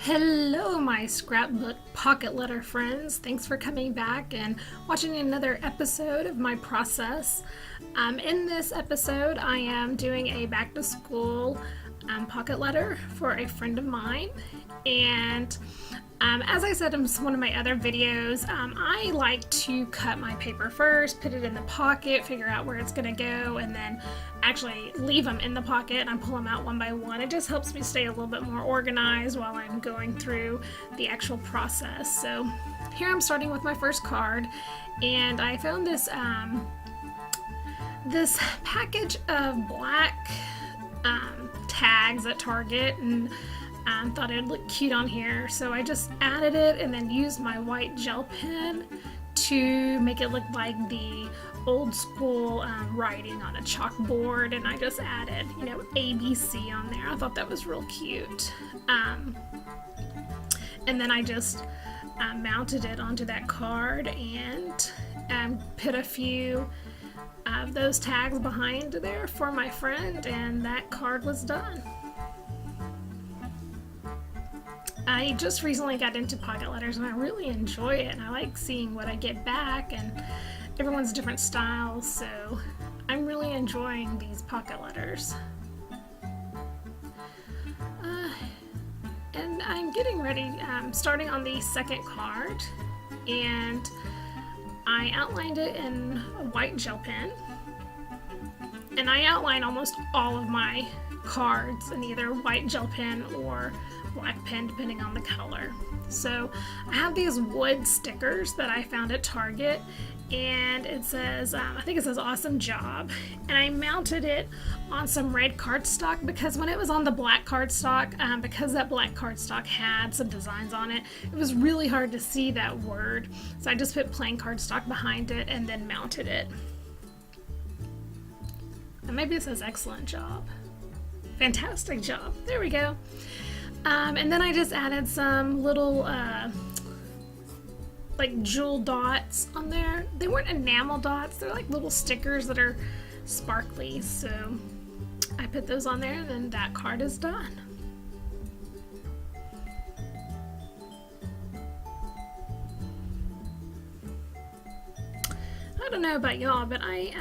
Hello, my scrapbook pocket letter friends. Thanks for coming back and watching another episode of my process. In this episode, I am doing a back to school pocket letter for a friend of mine. And as I said in one of my other videos, I like to cut my paper first, put it in the pocket, figure out where it's going to go, and then actually leave them in the pocket and I pull them out one by one. It just helps me stay a little bit more organized while I'm going through the actual process. So here I'm starting with my first card, and I found this this package of black tags at Target, and thought it'd look cute on here, so I just added it and then used my white gel pen to make it look like the old school writing on a chalkboard, and I just added, ABC on there. I thought that was real cute. And then I just mounted it onto that card and put a few of those tags behind there for my friend, and that card was done. I just recently got into pocket letters and I really enjoy it, and I like seeing what I get back, and everyone's different styles, so I'm really enjoying these pocket letters. And I'm getting ready, starting on the second card, and I outlined it in a white gel pen, and I outline almost all of my cards in either white gel pen or black pen, depending on the color. So I have these wood stickers that I found at Target, and it says, I think it says "awesome job," and I mounted it on some red cardstock because when it was on the black cardstock, because that black cardstock had some designs on it, it was really hard to see that word. So I just put plain cardstock behind it and then mounted it. And maybe it says "excellent job." Fantastic job. There we go. And then I just added some little like jewel dots on there. They weren't enamel dots, they're like little stickers that are sparkly, so I put those on there, and then that card is done. I don't know about y'all, but I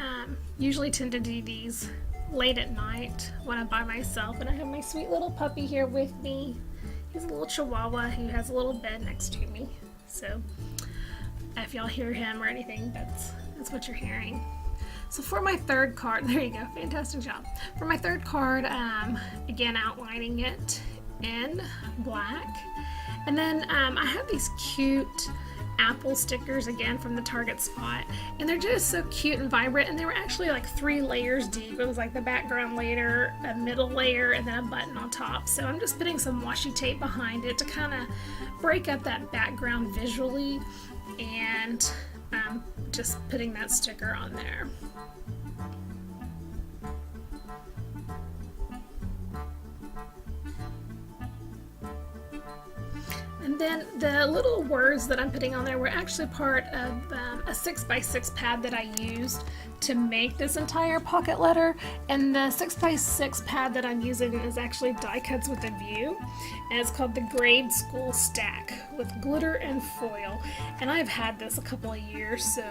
usually tend to do these late at night when I'm by myself, and I have my sweet little puppy here with me. He's a little chihuahua who has a little bed next to me, so if y'all hear him or anything, that's what you're hearing. So for my third card, there you go, fantastic job. For my third card, again outlining it in black, and then I have these cute apple stickers again from the Target spot, and they're just so cute and vibrant, and they were actually like 3 layers deep. It was like the background layer, a middle layer, and then a button on top. So I'm just putting some washi tape behind it to kind of break up that background visually, and just putting that sticker on there. And then the little words that I'm putting on there were actually part of a 6x6 pad that I used to make this entire pocket letter. And the 6x6 pad that I'm using is actually Die Cuts with a View, and it's called the Grade School Stack with glitter and foil. And I've had this a couple of years, so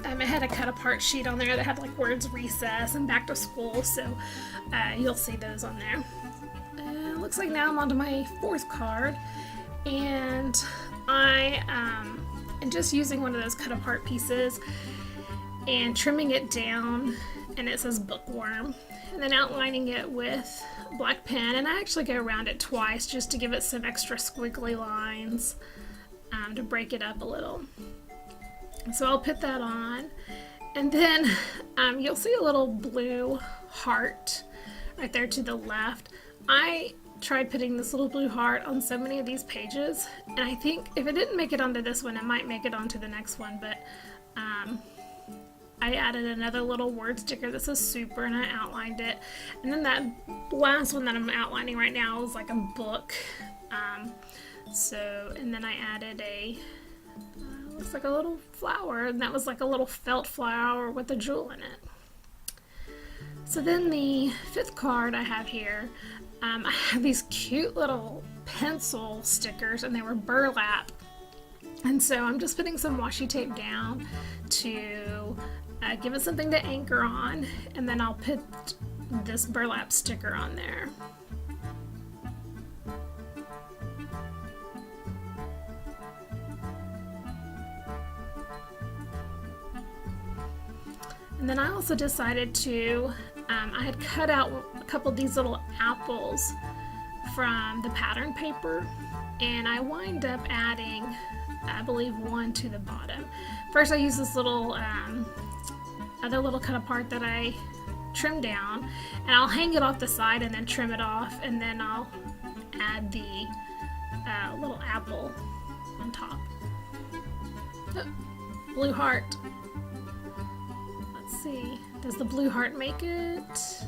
it had a cut apart sheet on there that had like words recess and back to school, so you'll see those on there. Looks like now I'm onto my fourth card, and I am just using one of those cut apart pieces and trimming it down, and it says bookworm, and then outlining it with black pen, and I actually go around it twice just to give it some extra squiggly lines to break it up a little. So I'll put that on, and then you'll see a little blue heart right there to the left. I tried putting this little blue heart on so many of these pages, and I think if it didn't make it onto this one, it might make it onto the next one, but I added another little word sticker that says super, and I outlined it, and then that last one that I'm outlining right now is like a book, and then I added a looks like a little flower, and that was like a little felt flower with a jewel in it. So then the fifth card I have here, I have these cute little pencil stickers and they were burlap. And so I'm just putting some washi tape down to give it something to anchor on, and then I'll put this burlap sticker on there. And then I also decided to, I had cut out a couple of these little apples from the pattern paper, and I wind up adding, I believe, one to the bottom. First I use this little other little cut apart that I trimmed down, and I'll hang it off the side and then trim it off, and then I'll add the little apple on top. Oh, blue heart. Let's see, does the blue heart make it?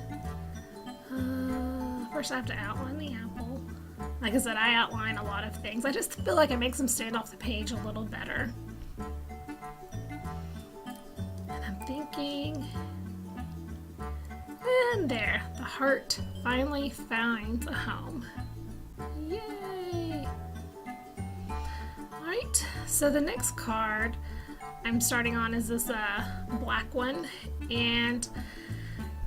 First I have to outline the apple. Like I said, I outline a lot of things. I just feel like it makes them stand off the page a little better. And I'm thinking, and there, the heart finally finds a home. Yay! Alright, so the next card I'm starting on is this black one, and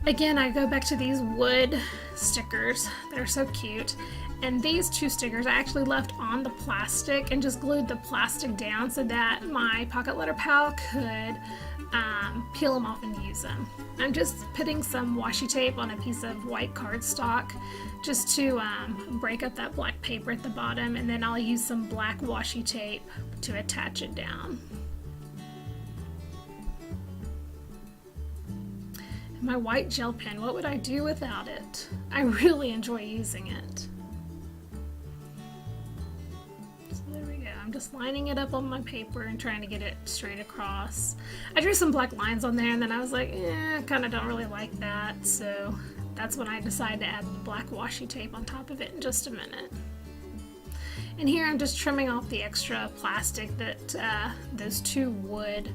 again I go back to these wood stickers that are so cute, and these two stickers I actually left on the plastic and just glued the plastic down so that my pocket letter pal could peel them off and use them. I'm just putting some washi tape on a piece of white cardstock just to break up that black paper at the bottom, and then I'll use some black washi tape to attach it down. My white gel pen, what would I do without it? I really enjoy using it. So there we go. I'm just lining it up on my paper and trying to get it straight across. I drew some black lines on there, and then I was like, I kind of don't really like that, so that's when I decided to add the black washi tape on top of it in just a minute. And here I'm just trimming off the extra plastic that those two wood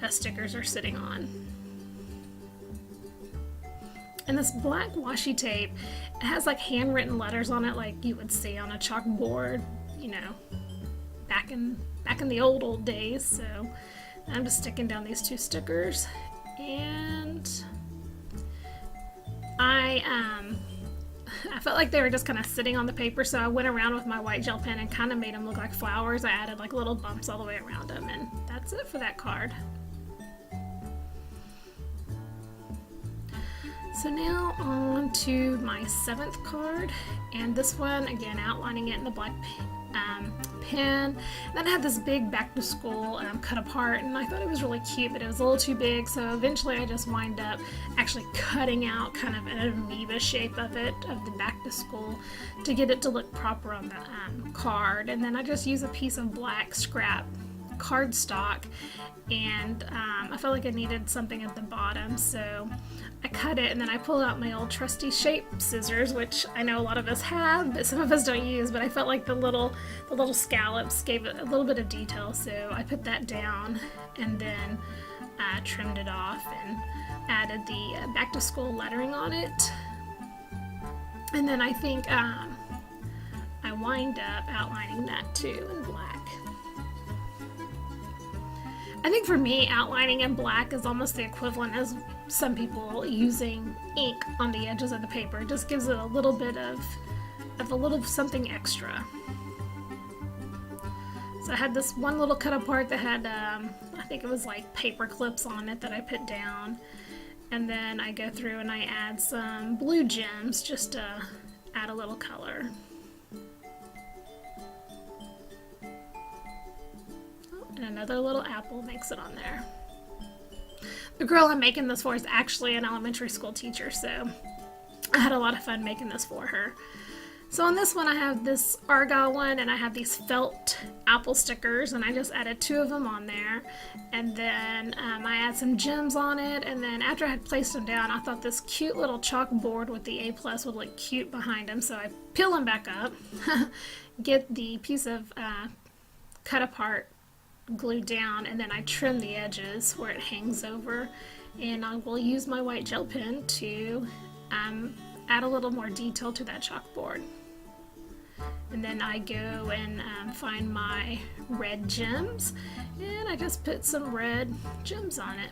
stickers are sitting on. And this black washi tape, it has like handwritten letters on it like you would see on a chalkboard, you know, back in the old days. So I'm just sticking down these two stickers, and I felt like they were just kind of sitting on the paper, so I went around with my white gel pen and kind of made them look like flowers. I added like little bumps all the way around them, and that's it for that card. So now on to my 7th card, and this one, again, outlining it in the black pen. Then I had this big back to school cut apart, and I thought it was really cute, but it was a little too big, so eventually I just wind up actually cutting out kind of an amoeba shape of it, of the back to school, to get it to look proper on the card. And then I just use a piece of black scrap cardstock, and I felt like I needed something at the bottom, so I cut it, and then I pulled out my old trusty shape scissors, which I know a lot of us have, but some of us don't use, but I felt like the little scallops gave it a little bit of detail, so I put that down and then trimmed it off and added the back to school lettering on it. And then I think I wind up outlining that too in black. I think for me, outlining in black is almost the equivalent as some people using ink on the edges of the paper. It just gives it a little bit of a little something extra. So I had this one little cut apart that had, I think it was like paper clips on it that I put down. And then I go through and I add some blue gems just to add a little color. And another little apple makes it on there. The girl I'm making this for is actually an elementary school teacher, so I had a lot of fun making this for her. So on this one I have this Argyle one, and I have these felt apple stickers, and I just added 2 of them on there. And then I add some gems on it, and then after I had placed them down, I thought this cute little chalkboard with the A+ would look cute behind them, so I peel them back up, get the piece of cut apart glued down, and then I trim the edges where it hangs over, and I will use my white gel pen to add a little more detail to that chalkboard. And and then I go and find my red gems, and I just put some red gems on it.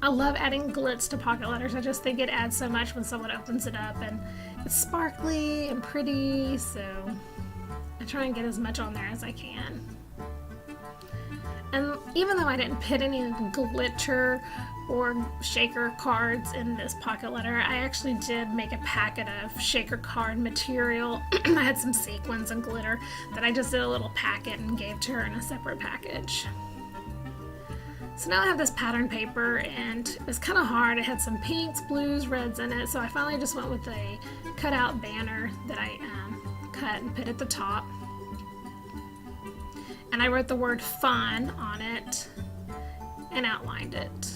I love adding glitz to pocket letters. I just think it adds so much when someone opens it up, and it's sparkly and pretty, so I try and get as much on there as I can. And even though I didn't put any glitter or shaker cards in this pocket letter, I actually did make a packet of shaker card material. I had some sequins and glitter that I just did a little packet and gave to her in a separate package. So now I have this pattern paper, and it was kind of hard. It had some pinks, blues, reds in it, so I finally just went with a cutout banner that I cut and put at the top. And I wrote the word fun on it and outlined it.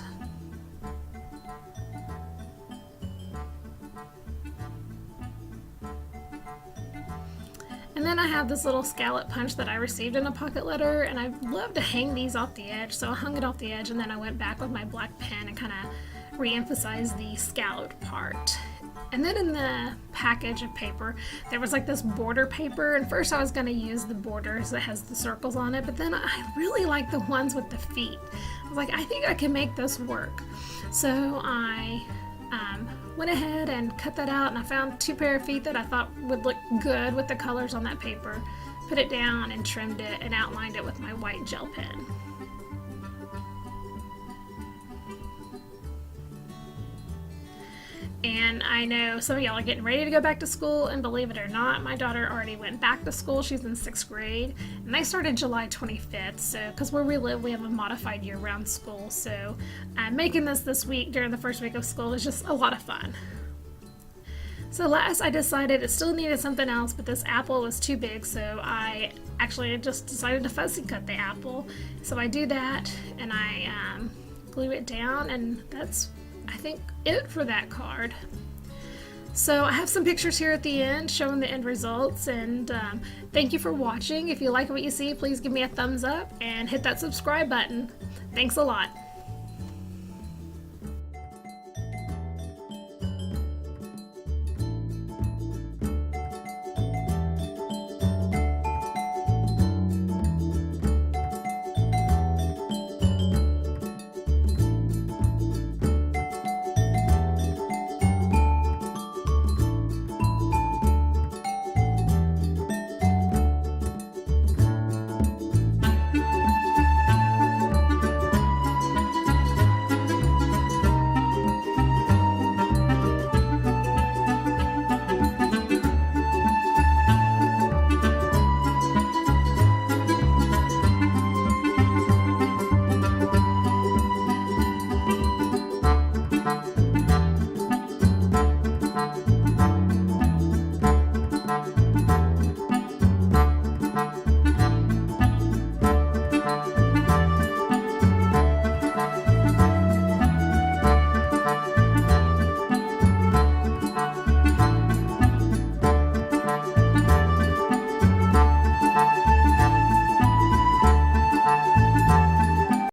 And then I have this little scallop punch that I received in a pocket letter, and I love to hang these off the edge, so I hung it off the edge, and then I went back with my black pen and kind of re-emphasized the scalloped part. And then in the package of paper, there was like this border paper, and first I was going to use the borders that has the circles on it, but then I really like the ones with the feet. I was like, I think I can make this work. So I went ahead and cut that out, and I found 2 pair of feet that I thought would look good with the colors on that paper. Put it down and trimmed it and outlined it with my white gel pen. And I know some of y'all are getting ready to go back to school, and believe it or not, my daughter already went back to school. She's in 6th grade, and they started July 25th, so because where we live, we have a modified year-round school, so making this week during the first week of school is just a lot of fun. So last I decided it still needed something else, but this apple was too big, so I actually just decided to fussy cut the apple. So I do that, and I glue it down, and that's, I think, it for that card. So I have some pictures here at the end showing the end results, and thank you for watching. If you like what you see, please give me a thumbs up and hit that subscribe button. Thanks a lot.